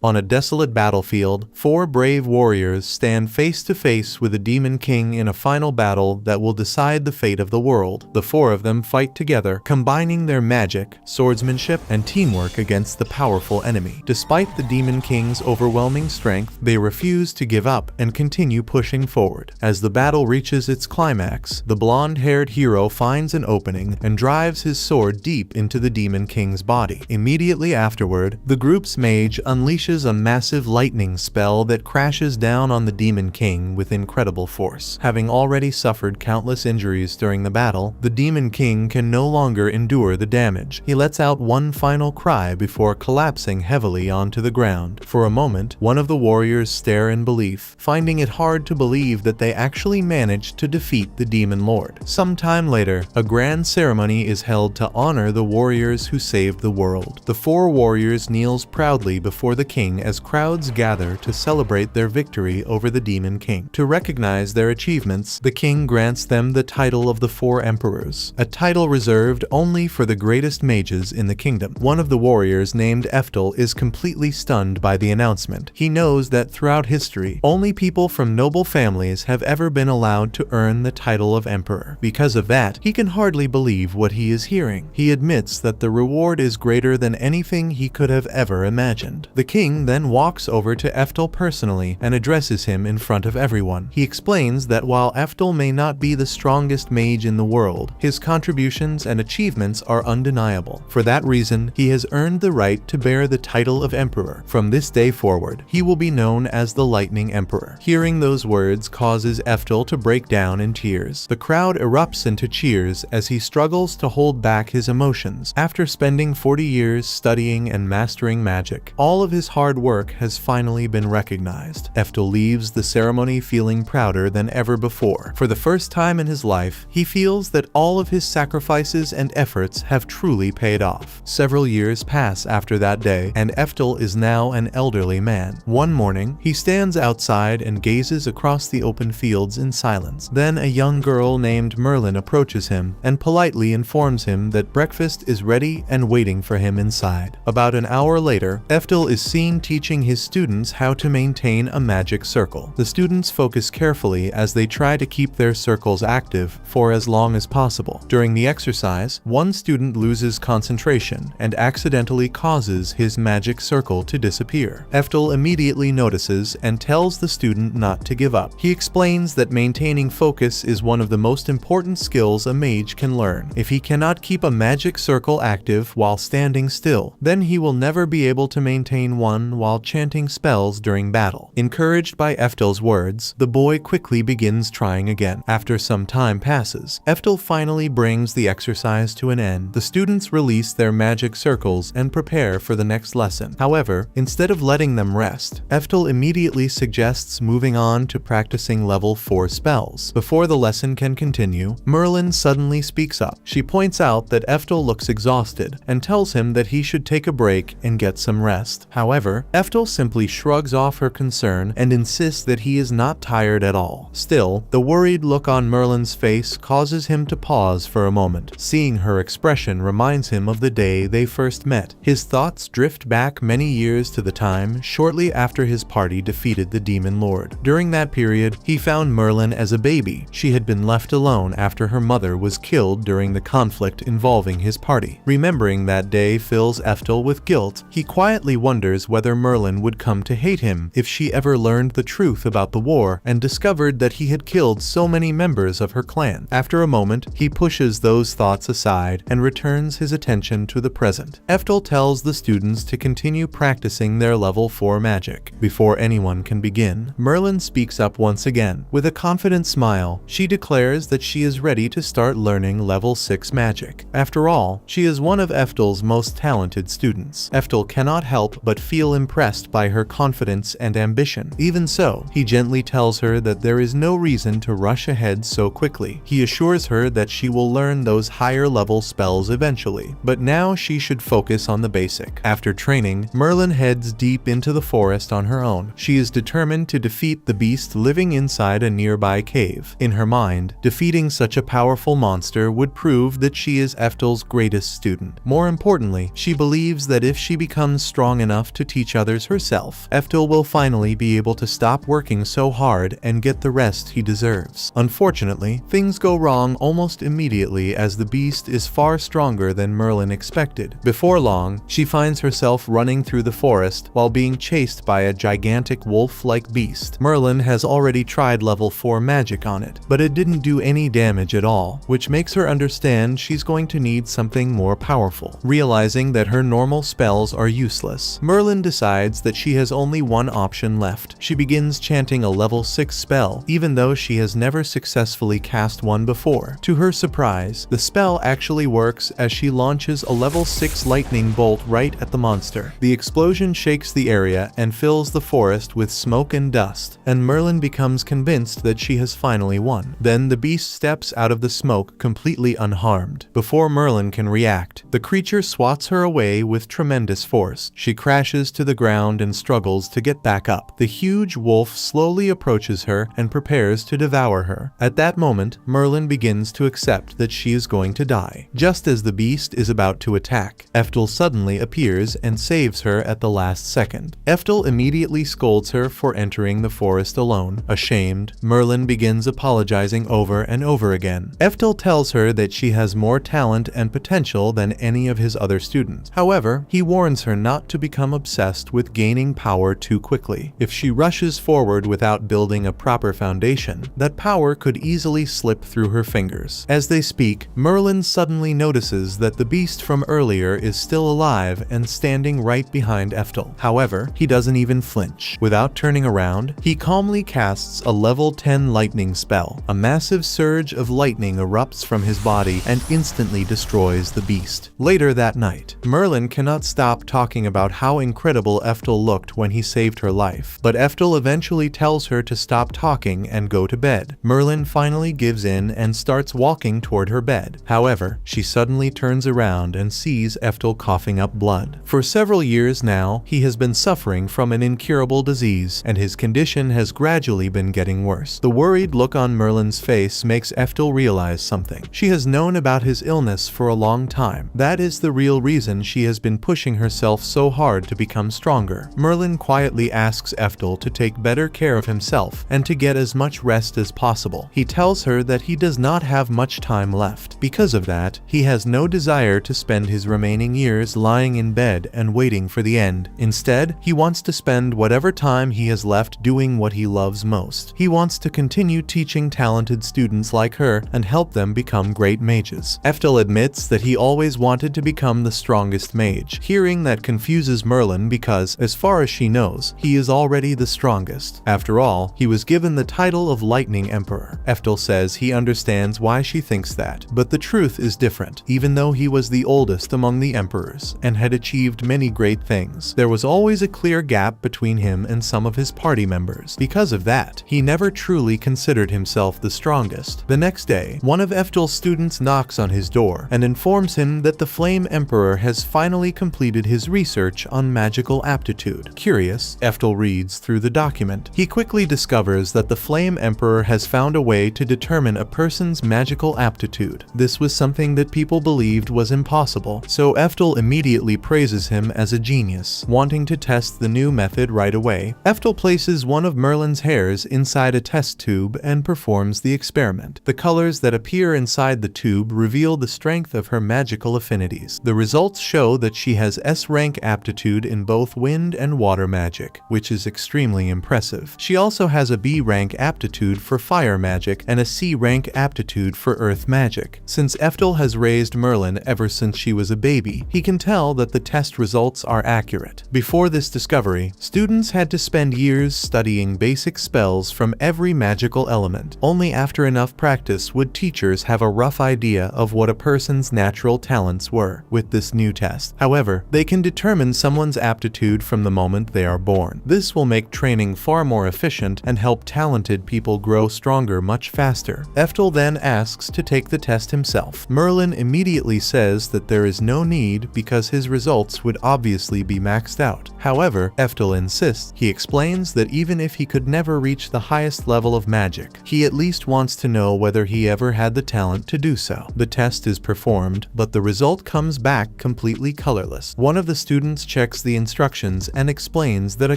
On a desolate battlefield, 4 brave warriors stand face to face with a demon king in a final battle that will decide the fate of the world. The 4 of them fight together, combining their magic, swordsmanship, and teamwork against the powerful enemy. Despite the demon king's overwhelming strength, they refuse to give up and continue pushing forward. As the battle reaches its climax, the blonde-haired hero finds an opening and drives his sword deep into the demon king's body. Immediately afterward, the group's mage unleashes a massive lightning spell that crashes down on the Demon King with incredible force. Having already suffered countless injuries during the battle, the Demon King can no longer endure the damage. He lets out one final cry before collapsing heavily onto the ground. For a moment, one of the warriors stare in belief, finding it hard to believe that they actually managed to defeat the Demon Lord. Sometime later, a grand ceremony is held to honor the warriors who saved the world. The 4 warriors kneels proudly before the king as crowds gather to celebrate their victory over the Demon King. To recognize their achievements, the king grants them the title of the 4 emperors, a title reserved only for the greatest mages in the kingdom. One of the warriors, named Ephtal, is completely stunned by the announcement. He knows that throughout history, only people from noble families have ever been allowed to earn the title of emperor. Because of that, he can hardly believe what he is hearing. He admits that the reward is greater than anything he could have ever imagined. The king then walks over to Ephtal personally and addresses him in front of everyone. He explains that while Ephtal may not be the strongest mage in the world, his contributions and achievements are undeniable. For that reason, he has earned the right to bear the title of emperor. From this day forward, he will be known as the Lightning Emperor. Hearing those words causes Ephtal to break down in tears. The crowd erupts into cheers as he struggles to hold back his emotions. After spending 40 years studying and mastering magic, all of his hard work has finally been recognized. Ephtal leaves the ceremony feeling prouder than ever before. For the first time in his life, he feels that all of his sacrifices and efforts have truly paid off. Several years pass after that day, and Ephtal is now an elderly man. One morning, he stands outside and gazes across the open fields in silence. Then a young girl named Merlin approaches him and politely informs him that breakfast is ready and waiting for him inside. About an hour later, Ephtal is seen teaching his students how to maintain a magic circle. The students focus carefully as they try to keep their circles active for as long as possible. During the exercise, one student loses concentration and accidentally causes his magic circle to disappear. Ephtal immediately notices and tells the student not to give up. He explains that maintaining focus is one of the most important skills a mage can learn. If he cannot keep a magic circle active while standing still, then he will never be able to maintain one while chanting spells during battle. Encouraged by Ephtal's words, the boy quickly begins trying again. After some time passes, Ephtal finally brings the exercise to an end. The students release their magic circles and prepare for the next lesson. However, instead of letting them rest, Ephtal immediately suggests moving on to practicing level 4 spells. Before the lesson can continue, Merlin suddenly speaks up. She points out that Ephtal looks exhausted and tells him that he should take a break and get some rest. However, Ephtal simply shrugs off her concern and insists that he is not tired at all. Still, the worried look on Merlin's face causes him to pause for a moment. Seeing her expression reminds him of the day they first met. His thoughts drift back many years to the time shortly after his party defeated the Demon Lord. During that period, he found Merlin as a baby. She had been left alone after her mother was killed during the conflict involving his party. Remembering that day fills Ephtal with guilt. He quietly wonders whether Merlin would come to hate him if she ever learned the truth about the war and discovered that he had killed so many members of her clan. After a moment, he pushes those thoughts aside and returns his attention to the present. Ephtal tells the students to continue practicing their level 4 magic. Before anyone can begin, Merlin speaks up once again. With a confident smile, she declares that she is ready to start learning level 6 magic. After all, she is one of Ephtal's most talented students. Ephtal cannot help but feel impressed by her confidence and ambition. Even so, he gently tells her that there is no reason to rush ahead so quickly. He assures her that she will learn those higher level spells eventually, but now she should focus on the basic. After training, Merlin heads deep into the forest on her own. She is determined to defeat the beast living inside a nearby cave. In her mind, defeating such a powerful monster would prove that she is Ephtal's greatest student. More importantly, she believes that if she becomes strong enough to teach others herself, Ephtal will finally be able to stop working so hard and get the rest he deserves. Unfortunately, things go wrong almost immediately as the beast is far stronger than Merlin expected. Before long, she finds herself running through the forest while being chased by a gigantic wolf-like beast. Merlin has already tried level 4 magic on it, but it didn't do any damage at all, which makes her understand she's going to need something more powerful. Realizing that her normal spells are useless, Merlin decides that she has only one option left. She begins chanting a level 6 spell, even though she has never successfully cast one before. To her surprise, the spell actually works as she launches a level 6 lightning bolt right at the monster. The explosion shakes the area and fills the forest with smoke and dust, and Merlin becomes convinced that she has finally won. Then the beast steps out of the smoke completely unharmed. Before Merlin can react, the creature swats her away with tremendous force. She crashes to the ground and struggles to get back up. The huge wolf slowly approaches her and prepares to devour her. At that moment, Merlin begins to accept that she is going to die. Just as the beast is about to attack, Ephtal suddenly appears and saves her at the last second. Ephtal immediately scolds her for entering the forest alone. Ashamed, Merlin begins apologizing over and over again. Ephtal tells her that she has more talent and potential than any of his other students. However, he warns her not to become obsessed with gaining power too quickly. If she rushes forward without building a proper foundation, that power could easily slip through her fingers. As they speak, Merlin suddenly notices that the beast from earlier is still alive and standing right behind Ephtal. However, he doesn't even flinch. Without turning around, he calmly casts a level 10 lightning spell. A massive surge of lightning erupts from his body and instantly destroys the beast. Later that night, Merlin cannot stop talking about how incredible Ephtal looked when he saved her life, but Ephtal eventually tells her to stop talking and go to bed. Merlin finally gives in and starts walking toward her bed. However, she suddenly turns around and sees Ephtal coughing up blood. For several years now, he has been suffering from an incurable disease, and his condition has gradually been getting worse. The worried look on Merlin's face makes Ephtal realize something. She has known about his illness for a long time. That is the real reason she has been pushing herself so hard to become stronger. Merlin quietly asks Ephtal to take better care of himself and to get as much rest as possible. He tells her that he does not have much time left. Because of that, he has no desire to spend his remaining years lying in bed and waiting for the end. Instead, he wants to spend whatever time he has left doing what he loves most. He wants to continue teaching talented students like her and help them become great mages. Ephtal admits that he always wanted to become the strongest mage. Hearing that confuses Merlin because, as far as she knows, he is already the strongest. After all, he was given the title of Lightning Emperor. Ephtal says he understands why she thinks that, but the truth is different. Even though he was the oldest among the emperors and had achieved many great things, there was always a clear gap between him and some of his party members. Because of that, he never truly considered himself the strongest. The next day, one of Ephtal's students knocks on his door and informs him that the Flame Emperor has finally completed his research on magical aptitude. Curious, Ephtal reads through the document. He quickly discovers that the Flame Emperor has found a way to determine a person's magical aptitude. This was something that people believed was impossible, so Ephtal immediately praises him as a genius, wanting to test the new method right away. Ephtal places one of Merlin's hairs inside a test tube and performs the experiment. The colors that appear inside the tube reveal the strength of her magical affinities. The results show that she has S-rank aptitude in both wind and water magic, which is extremely impressive. She also has a B-rank aptitude for fire magic and a C-rank aptitude for earth magic. Since Ephtal has raised Merlin ever since she was a baby, he can tell that the test results are accurate. Before this discovery, students had to spend years studying basic spells from every magical element. Only after enough practice would teachers have a rough idea of what a person's natural talents were. With this new test, however, they can determine someone's aptitude from the moment they are born. This will make training far more efficient and help talented people grow stronger much faster. Ephtal then asks to take the test himself. Merlin immediately says that there is no need because his results would obviously be maxed out. However, Ephtal insists. He explains that even if he could never reach the highest level of magic, he at least wants to know whether he ever had the talent to do so. The test is performed, but the result comes back completely colorless. One of the students checks the instructions and explains that a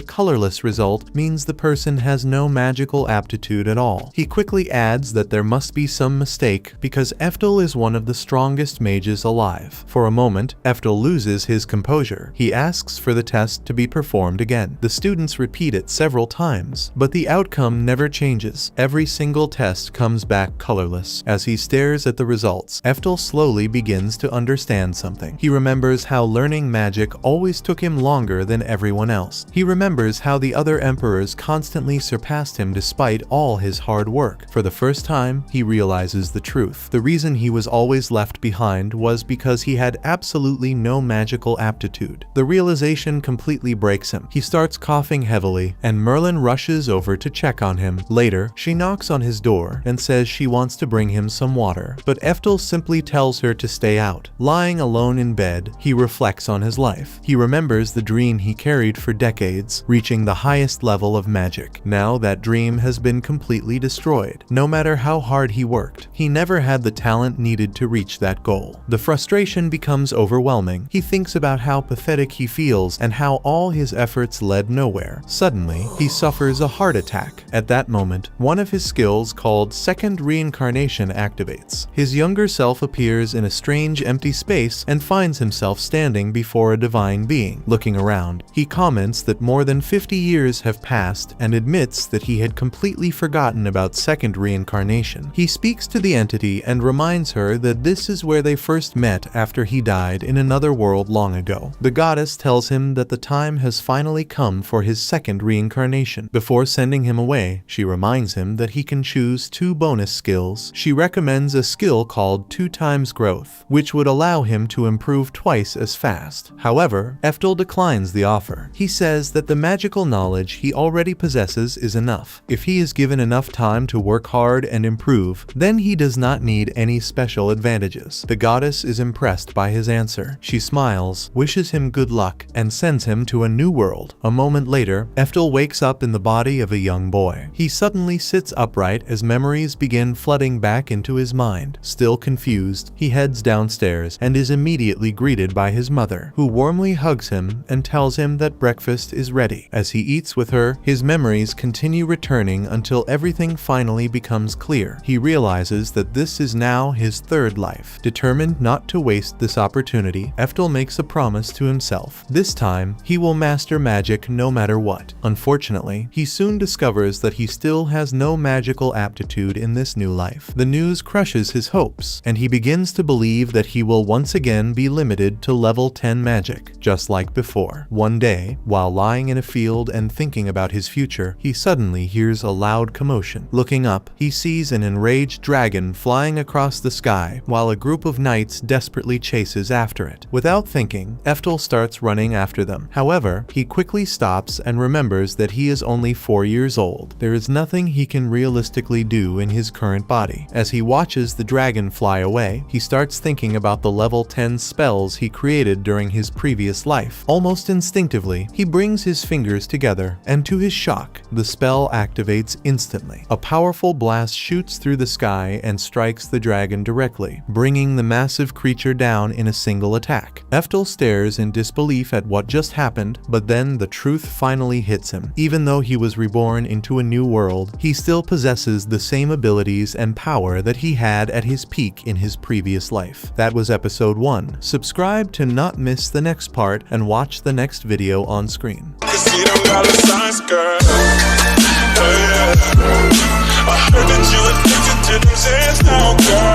colorless result means the person has no magical aptitude at all. He quickly adds that there must be some mistake because Ephtal is one of the strongest mages alive. For a moment, Ephtal loses his composure. He asks for the test to be performed again. The students repeat it several times, but the outcome never changes. Every single test comes back colorless. As he stares at the results, Ephtal slowly begins to understand something. He remembers how learning magic always took him longer than everyone else. He remembers how the other emperors constantly surpassed him despite all his hard work. For the first time, he realizes the truth. The reason he was always left behind was because he had absolutely no magical aptitude. The realization completely breaks him. He starts coughing heavily, and Merlin rushes over to check on him. Later, she knocks on his door and says she wants to bring him some water, but Ephtal simply tells her to stay out. Lying alone in bed, he reflects on his life. He remembers the dream he carried for decades, reaching the highest level of magic. Now that dream has been completely destroyed. No matter how hard he worked, he never had the talent needed to reach that goal. The frustration becomes overwhelming. He thinks about how pathetic he feels and how all his efforts led nowhere. Suddenly, he suffers a heart attack. At that moment, one of his skills called Second Reincarnation activates. His younger self appears in a strange empty space and finds himself standing before a divine being. Looking around, he comments that more than 50 years have passed and admits that he had completely forgotten about Second Reincarnation. He speaks to the entity and reminds her that this is where they first met after he died in another world long ago. The goddess tells him that the time has finally come for his second reincarnation. Before sending him away, she reminds him that he can choose 2 bonus skills. She recommends a skill called 2 times growth, which would allow him to improve twice as fast. However, Ephtal declines the offer. He says that the magical knowledge he already possesses is enough. If he is given enough time to work hard and improve, then he does not need any special advantages. The goddess is impressed by his answer. She smiles, wishes him good luck, and sends him to a new world. A moment later, Ephtal wakes up in the body of a young boy. He suddenly sits upright as memories begin flooding back into his mind. Still confused, he heads downstairs and is immediately greeted by his mother, who warmly hugs him and tells him that breakfast is ready. As he eats with her, his memories continue returning until everything finally becomes clear. He realizes that this is now his third life. Determined not to waste this opportunity, Ephtal makes a promise to himself. This time, he will master magic no matter what. Unfortunately, he soon discovers that he still has no magical aptitude in this new life. The news crushes his hopes, and he begins to believe that he will once again be limited to level 10 magic, just like before. One day, while lying in a field and thinking about his future, he suddenly hears a loud commotion. Looking up, he sees an enraged dragon flying across the sky, while a group of knights desperately chases after it. Without thinking, Ephtal starts running after them. However, he quickly stops and remembers that he is only 4 years old. There is nothing he can realistically do in his current body. As he watches the dragon fly away, he starts thinking about the level 10 spells he created during his previous life. Almost instinctively, he brings his fingers together, and to his shock, the spell activates instantly. A powerful blast shoots through the sky and strikes the dragon directly, bringing the massive creature down in a single attack. Ephtal stares in disbelief at what just happened, but then the truth finally hits him. Even though he was reborn into a new world, he still possesses the same abilities and power that he had at his peak in his previous life. That was episode 1. Subscribe to not miss the next part and watch the next video on screen. I heard that you addicted to them sands now, girl.